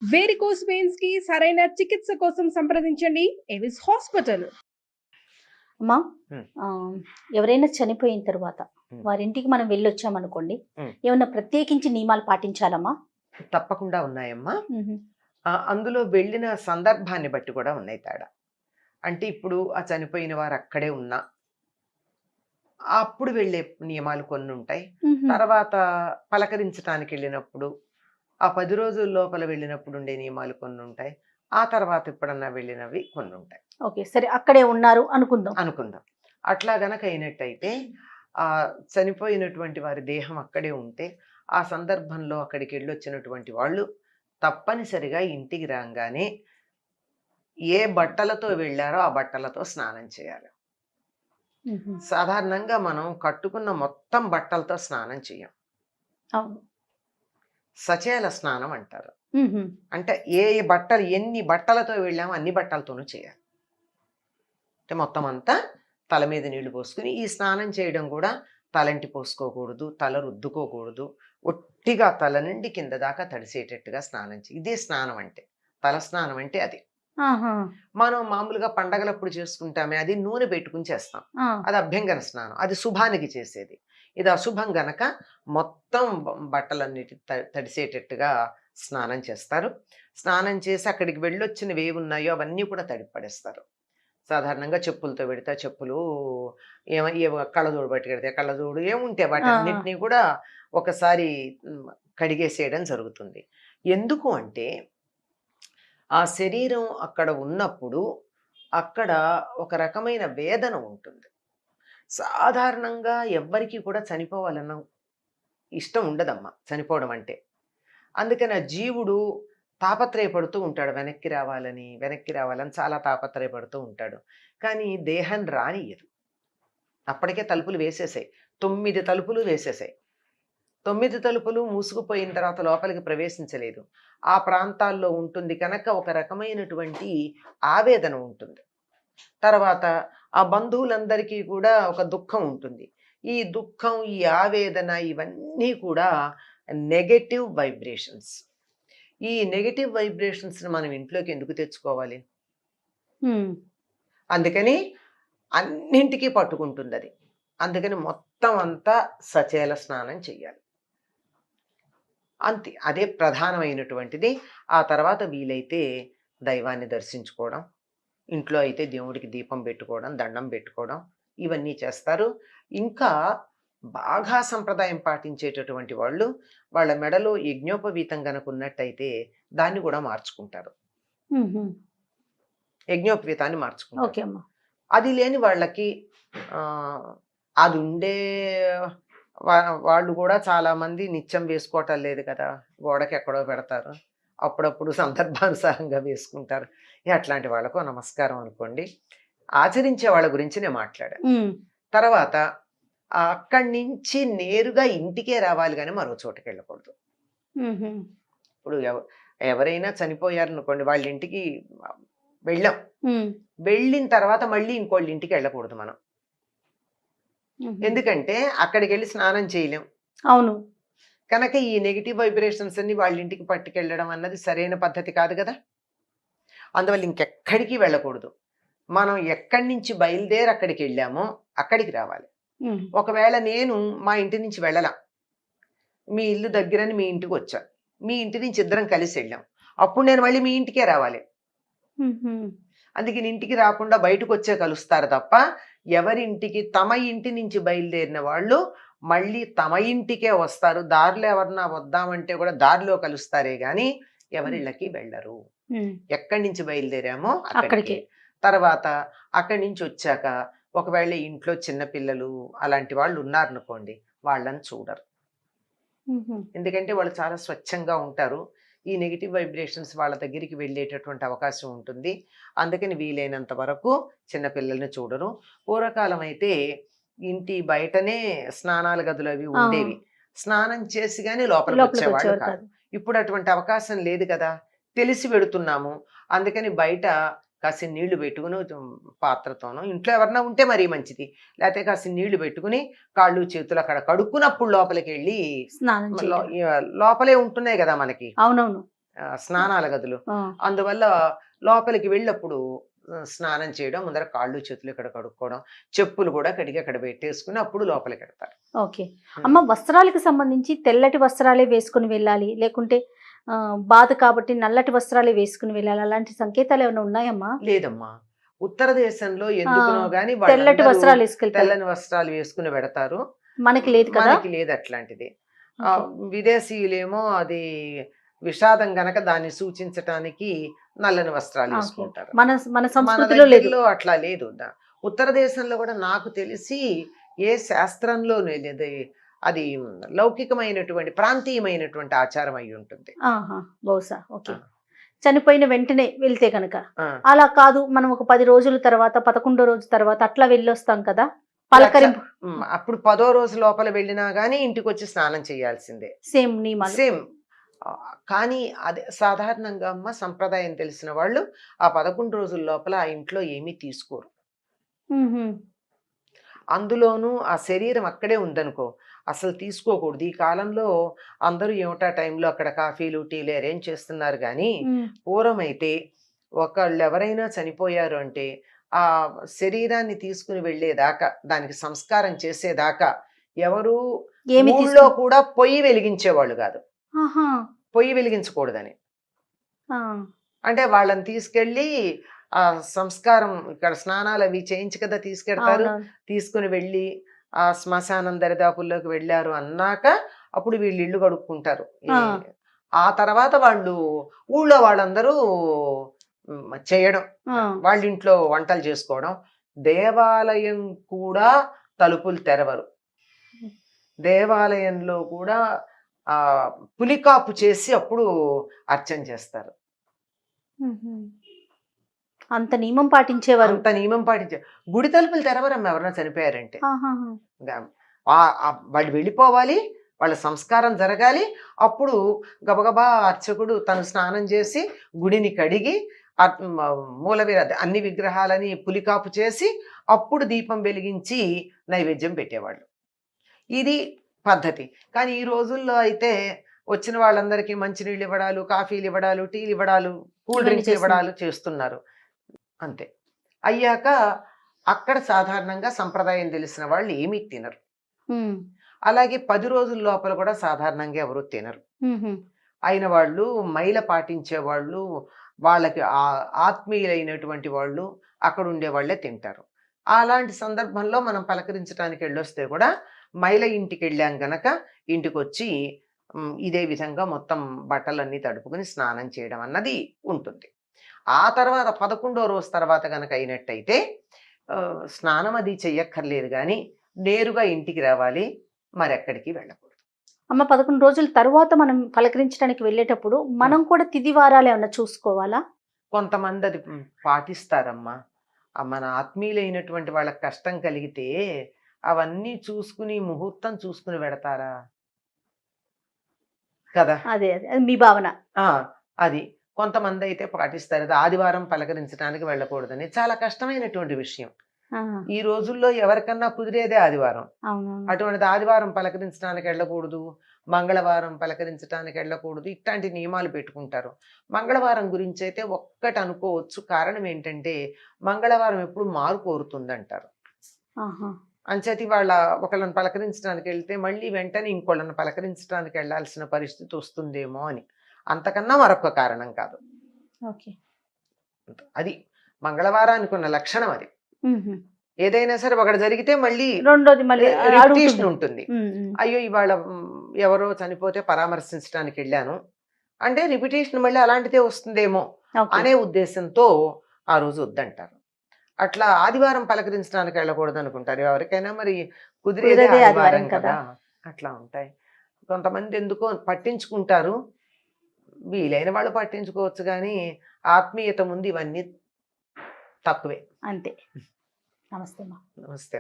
Varicose veins కి సరైన చికిత్స కోసం సంప్రదించండి ఎవిస్ హాస్పిటల్. అమ్మా హ్మ్. ఎవరైనా చనిపోయిన తర్వాత హ్మ్. వారింటికి మనం వెళ్ళొచ్చామనుకోండి, హ్మ్. ఏమన్నా ప్రత్యేకించి నియమాలు పాటించాలమ్మా? తప్పకుండా ఉన్నాయమ్మా. హుహు. అందులో వెళ్ళిన సందర్భాన్ని బట్టి కూడా ఉన్నాయి తేడా. అంటే ఇప్పుడు ఆ చనిపోయిన వారు అక్కడే ఉన్నా, అప్పుడు వెళ్ళే నియమాలు కొన్నుంటాయి. హుహు. తర్వాత పలకరించటానికి వెళ్ళినప్పుడు, ఆ 10 రోజుల లోపల వెళ్ళినప్పుడు ఉండే నియమాలు కొన్నుంటాయి. ఆ తర్వాత ఎప్పుడన్నా వెళ్ళినవి కొన్నుంటాయి. ఓకే. సరే అక్కడే ఉన్నారు అనుకుందాం. అనుకుందాం. అట్లా గనక అయినట్టయితే చనిపోయినటువంటి వారి దేహం అక్కడే ఉంటే, ఆ సందర్భంలో అక్కడికెళ్ళొచ్చినటువంటి వాళ్ళు తప్పనిసరిగా ఇంటికి రాంగానే ఏ బట్టలతో వెళ్ళారో ఆ బట్టలతో స్నానం చేయాలి. హుహు. సాధారణంగా మనం కట్టుకున్న మొత్తం బట్టలతో స్నానం చెయ్యం. అవును. సచేల స్నానం అంటారు. హుహు. అంటే ఎన్ని బట్టలతో వెళ్ళామో అన్ని బట్టలతోనూ చేయాలి. అంటే మొత్తం అంతా తల మీద నీళ్లు పోసుకుని, ఈ స్నానం చేయడం కూడా తలంటి పోసుకోకూడదు, తల రుద్దుకోకూడదు. ఒట్టిగా తల నుండి కింద దాకా తడిసేటట్టుగా స్నానం ఇదే స్నానం అంటే. తల స్నానం అంటే అది. ఆహా! మనం మామూలుగా పండగలప్పుడు చేసుకుంటామే, అది నూనె పెట్టుకుని చేస్తాం. ఆ! అది అభ్యంగన స్నానం. అది శుభానికి చేసేది. ఇది అశుభం గనక మొత్తం బట్టలన్నిటి తడిసేటట్టుగా స్నానం చేస్తారు. స్నానం చేసి అక్కడికి వెళ్ళొచ్చినవి ఏవున్నాయో అవన్నీ కూడా తడిపడేస్తారు. సాధారణంగా చెప్పులతో పెడితే చెప్పులు, కళ్ళజోడు పట్టుకెడితే కళ్ళజోడు, ఏముంటే వాటన్నిటినీ కూడా ఒకసారి కడిగేసేయడం జరుగుతుంది. ఎందుకు అంటే ఆ శరీరం అక్కడ ఉన్నప్పుడు అక్కడ ఒక రకమైన వేదన ఉంటుంది. సాధారణంగా ఎవ్వరికీ కూడా చనిపోవాలన్న ఇష్టం ఉండదమ్మా చనిపోవడం అంటే. అందుకని ఆ జీవుడు తాపత్రయపడుతూ ఉంటాడు, వెనక్కి రావాలని వెనక్కి రావాలని చాలా తాపత్రయపడుతూ ఉంటాడు. కానీ దేహం రానియ్యదు. అప్పటికే తలుపులు వేసేసాయి. 9 తలుపులు వేసేసాయి. 9 తలుపులు మూసుకుపోయిన తర్వాత లోపలికి ప్రవేశించలేదు. ఆ ప్రాంతాల్లో ఉంటుంది కనుక ఒక రకమైనటువంటి ఆవేదన ఉంటుంది. తర్వాత ఆ బంధువులందరికీ కూడా ఒక దుఃఖం ఉంటుంది. ఈ దుఃఖం, ఈ ఆవేదన ఇవన్నీ కూడా నెగెటివ్ వైబ్రేషన్స్. ఈ నెగెటివ్ వైబ్రేషన్స్ని మనం ఇంట్లోకి ఎందుకు తెచ్చుకోవాలి? అందుకని అన్నింటికీ పట్టుకుంటుంది అది. అందుకని మొత్తం అంతా సచేల స్నానం చెయ్యాలి. అంతే, అదే ప్రధానమైనటువంటిది. ఆ తర్వాత వీలైతే దైవాన్ని దర్శించుకోవడం, ఇంట్లో అయితే దేవుడికి దీపం పెట్టుకోవడం, దండం పెట్టుకోవడం, ఇవన్నీ చేస్తారు. ఇంకా బాగా సంప్రదాయం పాటించేటటువంటి వాళ్ళు వాళ్ళ మెడలో యజ్ఞోపవీతం గనక ఉన్నట్టయితే దాన్ని కూడా మార్చుకుంటారు. యజ్ఞోపవీతాన్ని మార్చుకుంటారు. అది లేని వాళ్ళకి అది ఉండే వాళ్ళు కూడా చాలా మంది నిత్యం వేసుకోవటం లేదు కదా, గోడకి ఎక్కడో పెడతారు, అప్పుడప్పుడు సందర్భానుసారంగా వేసుకుంటారు. అట్లాంటి వాళ్ళకు నమస్కారం అనుకోండి. ఆచరించే వాళ్ళ గురించి నేను మాట్లాడాను. తర్వాత అక్కడి నుంచి నేరుగా ఇంటికే రావాలి కానీ మరో చోటుకి వెళ్ళకూడదు. ఇప్పుడు ఎవరైనా చనిపోయారనుకోండి, వాళ్ళ ఇంటికి వెళ్ళాం, వెళ్ళిన తర్వాత మళ్ళీ ఇంకోళ్ళ ఇంటికి వెళ్ళకూడదు మనం. ఎందుకంటే అక్కడికి వెళ్ళి స్నానం చేయలేం. అవును. కనుక ఈ నెగిటివ్ వైబ్రేషన్స్ అన్ని వాళ్ళ ఇంటికి పట్టుకెళ్ళడం అన్నది సరైన పద్ధతి కాదు కదా. అందువల్ల ఇంకెక్కడికి వెళ్ళకూడదు. మనం ఎక్కడి నుంచి బయలుదేరి అక్కడికి వెళ్ళామో అక్కడికి రావాలి. ఒకవేళ నేను మా ఇంటి నుంచి వెళ్ళలా, మీ ఇల్లు దగ్గరని మీ ఇంటికి వచ్చా, మీ ఇంటి నుంచి ఇద్దరం కలిసి వెళ్ళాం, అప్పుడు నేను మళ్ళీ మీ ఇంటికే రావాలి. అందుకని ఇంటికి రాకుండా బయటకు వచ్చే కలుస్తారు తప్ప, ఎవరింటికి తమ ఇంటి నుంచి బయలుదేరిన వాళ్ళు మళ్ళీ తమ ఇంటికే వస్తారు. దారిలో ఎవరన్నా వద్దామంటే కూడా దారిలో కలుస్తారే గాని ఎవరిళ్ళకి వెళ్ళరు. ఎక్కడి నుంచి బయలుదేరామో అక్కడికి. తర్వాత అక్కడి నుంచి వచ్చాక ఒకవేళ ఇంట్లో చిన్నపిల్లలు అలాంటి వాళ్ళు ఉన్నారనుకోండి, వాళ్ళని చూడరు. ఎందుకంటే వాళ్ళు చాలా స్వచ్ఛంగా ఉంటారు. ఈ నెగిటివ్ వైబ్రేషన్స్ వాళ్ళ దగ్గరికి వెళ్ళేటటువంటి అవకాశం ఉంటుంది. అందుకని వీలైనంత వరకు చిన్నపిల్లల్ని చూడరు. పూర్వకాలం అయితే ఇంటి బయటనే స్నానాల గదులు అవి ఉండేవి. స్నానం చేసి కానీ లోపలికి వచ్చేవాళ్ళు కాదు. ఇప్పుడు అటువంటి అవకాశం లేదు కదా, తెలిసి పెడుతున్నాము. అందుకని బయట కాసిన నీళ్లు పెట్టుకుని పాత్రతోనో, ఇంట్లో ఎవరన్నా ఉంటే మరీ మంచిది, లేకపోతే కాసిన నీళ్లు పెట్టుకుని కాళ్ళు చేతులు అక్కడ కడుక్కున్నప్పుడు లోపలికి వెళ్ళి, లోపలే ఉంటున్నాయి కదా మనకి. అవునవును. స్నానాల గదులు. ఆ, అందువల్ల లోపలికి వెళ్ళప్పుడు స్నానం చేయడం, ముందర కాళ్ళు చేతులు ఇక్కడ కడుక్కోవడం, చెప్పులు కూడా కడిగి అక్కడ పెట్టేసుకుని అప్పుడు లోపలికి వెళ్తారు. ఓకే. అమ్మ, వస్త్రాలకు సంబంధించి తెల్లటి వస్త్రాలే వేసుకుని వెళ్ళాలి, లేకుంటే బాధ కాబట్టి నల్లటి వస్త్రాలే వేసుకుని వెళ్ళాలి, అలాంటి సంకేతాలు ఏమైనా ఉన్నాయమ్మా? లేదమ్మా, ఉత్తర దేశంలో ఎందుకునో గాని తెల్లటి వాళ్ళందరూ వస్త్రాలు వేసుకెళ్తారు, తెల్లని వస్త్రాలు వేసుకుని పెడతారు. మనకి లేదు కదా. మనకి లేదు అట్లాంటిది. విదేశీయులేమో అది విషాదం గనక దాన్ని సూచించటానికి నల్లని వస్త్రాలు ఓకే. వేసుకుంటారు. మన మన మన సంస్కృతిలో లేదు. దగ్గరలో అట్లా లేదు. ఉత్తర దేశంలో కూడా నాకు తెలిసి ఏ శాస్త్రంలోనే లేదు, అది లౌకికమైనటువంటి ప్రాంతీయమైనటువంటి ఆచారం అయి ఉంటుంది. ఆహా, బహుశా. ఓకే. ఆ. చనిపోయిన వెంటనే వెళ్తే కనుక ఆ. అలా కాదు, మనం ఒక 10 రోజుల తర్వాత 11వ రోజు తర్వాత అట్లా వెళ్ళొస్తాం కదా, పలకరింపు. అప్పుడు 10వ రోజు లోపల వెళ్ళినా గానీ ఇంటికి వచ్చి స్నానం చేయాల్సిందే, సేమ్ నియమాలు. సేమ్. కానీ అదే సాధారణంగా అమ్మ సంప్రదాయం తెలిసిన వాళ్ళు ఆ 11 రోజుల లోపల ఆ ఇంట్లో ఏమీ తీసుకోరు. మ్మ్హ్మ్. అందులోనూ ఆ శరీరం అక్కడే ఉందనుకో అసలు తీసుకోకూడదు. ఈ కాలంలో అందరూ ఏమిటా టైంలో అక్కడ కాఫీలు టీలు అరేంజ్ చేస్తున్నారు, కానీ పూర్వం అయితే ఒకళ్ళు ఎవరైనా చనిపోయారు అంటే ఆ శరీరాన్ని తీసుకుని వెళ్ళేదాకా, దానికి సంస్కారం చేసేదాకా ఎవరు ఏమి ఊళ్ళో కూడా పొయ్యి వెలిగించేవాళ్ళు కాదు. ఆహా. పొయ్యి వెలిగించకూడదని. ఆ. అంటే వాళ్ళని తీసుకెళ్ళి ఆ సంస్కారం, ఇక్కడ స్నానాలు అవి చేయించి కదా తీసుకెడతారు, అవునవును. తీసుకుని వెళ్ళి ఆ శ్మశానం దరిదాపుల్లోకి వెళ్ళారు అన్నాక అప్పుడు వీళ్ళు ఇల్లు కడుక్కుంటారు. ఆ. ఆ తర్వాత వాళ్ళు ఊళ్ళో వాళ్ళందరూ చేయడం, ఆ. వాళ్ళ ఇంట్లో వంటలు చేసుకోవడం. దేవాలయం కూడా తలుపులు తెరవరు. దేవాలయంలో కూడా ఆ పులికాపు చేసి అప్పుడు అర్చన చేస్తారు. మ్మ్హ్మ్. అంత నియమం పాటించేవారు. అంత నియమం పాటించారు. గుడి తలుపులు తెరవరమ్మ ఎవరైనా చనిపోయారంటే. ఆహాహా. వాళ్ళు వెళ్ళిపోవాలి, వాళ్ళ సంస్కారం జరగాలి. అప్పుడు గబగబా అర్చకుడు తను స్నానం చేసి గుడిని కడిగి మూలవీర అన్ని విగ్రహాలని పులికాపు చేసి అప్పుడు దీపం వెలిగించి నైవేద్యం పెట్టేవాళ్ళు. ఇది పద్ధతి. కానీ ఈ రోజుల్లో అయితే వచ్చిన వాళ్ళందరికీ మంచినీళ్ళు ఇవ్వడాలు, కాఫీలు ఇవ్వడాలు, టీలు ఇవ్వడాలు, కూల్ డ్రింక్స్ ఇవ్వడాలు చేస్తున్నారు. అంతే. అయ్యాక అక్కడ సాధారణంగా సంప్రదాయం తెలిసిన వాళ్ళు ఏమీ తినరు. అలాగే 10 రోజుల లోపల కూడా సాధారణంగా ఎవరు తినరు. అయిన వాళ్ళు, మైల పాటించే వాళ్ళు, వాళ్ళకి ఆత్మీయులైనటువంటి వాళ్ళు అక్కడ ఉండే వాళ్ళే తింటారు. అలాంటి సందర్భంలో మనం పలకరించడానికి వెళ్ళొస్తే కూడా మైల ఇంటికి వెళ్ళాం గనక ఇంటికి వచ్చి ఇదే విధంగా మొత్తం బట్టలన్నీ తడుపుకుని స్నానం చేయడం అన్నది ఉంటుంది. ఆ తర్వాత 11వ రోజు తర్వాత కనుక అయినట్టయితే స్నానం అది చెయ్యక్కర్లేదు, కానీ నేరుగా ఇంటికి రావాలి, మరెక్కడికి వెళ్ళకూడదు. అమ్మ, 11 రోజుల తర్వాత మనం పలకరించడానికి వెళ్ళేటప్పుడు మనం కూడా తిథి వారాలు ఏమన్నా చూసుకోవాలా? కొంతమంది అది పాటిస్తారమ్మా. మన ఆత్మీయులైనటువంటి వాళ్ళకి కష్టం కలిగితే అవన్నీ చూసుకుని ముహూర్తం చూసుకుని పెడతారా కదా. అదే అదే అది మీ భావన. అది కొంతమంది అయితే పాటిస్తారు. అది ఆదివారం పలకరించడానికి వెళ్ళకూడదని. చాలా కష్టమైనటువంటి విషయం. ఈ రోజుల్లో ఎవరికన్నా కుదిరేదే ఆదివారం. అటువంటిది ఆదివారం పలకరించడానికి వెళ్ళకూడదు, మంగళవారం పలకరించడానికి వెళ్ళకూడదు, ఇట్లాంటి నియమాలు పెట్టుకుంటారు. మంగళవారం గురించి అయితే ఒక్కటి అనుకోవచ్చు. కారణం ఏంటంటే మంగళవారం ఎప్పుడు మారు కోరుతుందంటారు. అంచేతి వాళ్ళ ఒకళ్ళని పలకరించడానికి వెళ్తే మళ్ళీ వెంటనే ఇంకోళ్ళని పలకరించడానికి వెళ్ళాల్సిన పరిస్థితి వస్తుందేమో అని. అంతకన్నా మరొక కారణం కాదు. అది మంగళవారానికి ఉన్న లక్షణం. అది ఏదైనా సరే ఒకటి జరిగితే మళ్ళీ రెండోది మళ్ళీ రిపిటేషన్ ఉంటుంది. అయ్యో ఇవాళ ఎవరో చనిపోతే పరామర్శించడానికి వెళ్ళాను అంటే రిపిటేషన్ మళ్ళీ అలాంటిదే వస్తుందేమో అనే ఉద్దేశంతో ఆ రోజు వద్దంటారు. అట్లా ఆదివారం పలకరించడానికి వెళ్ళకూడదు అనుకుంటారు ఎవరికైనా. మరి కుదిరేదే ఆదివారం కదా. అట్లా ఉంటాయి. కొంతమంది ఎందుకో పట్టించుకుంటారు, వీలైన వాళ్ళు పట్టించుకోవచ్చు, కానీ ఆత్మీయత ముందు ఇవన్నీ తక్కువే. అంతే. నమస్తే. నమస్తే.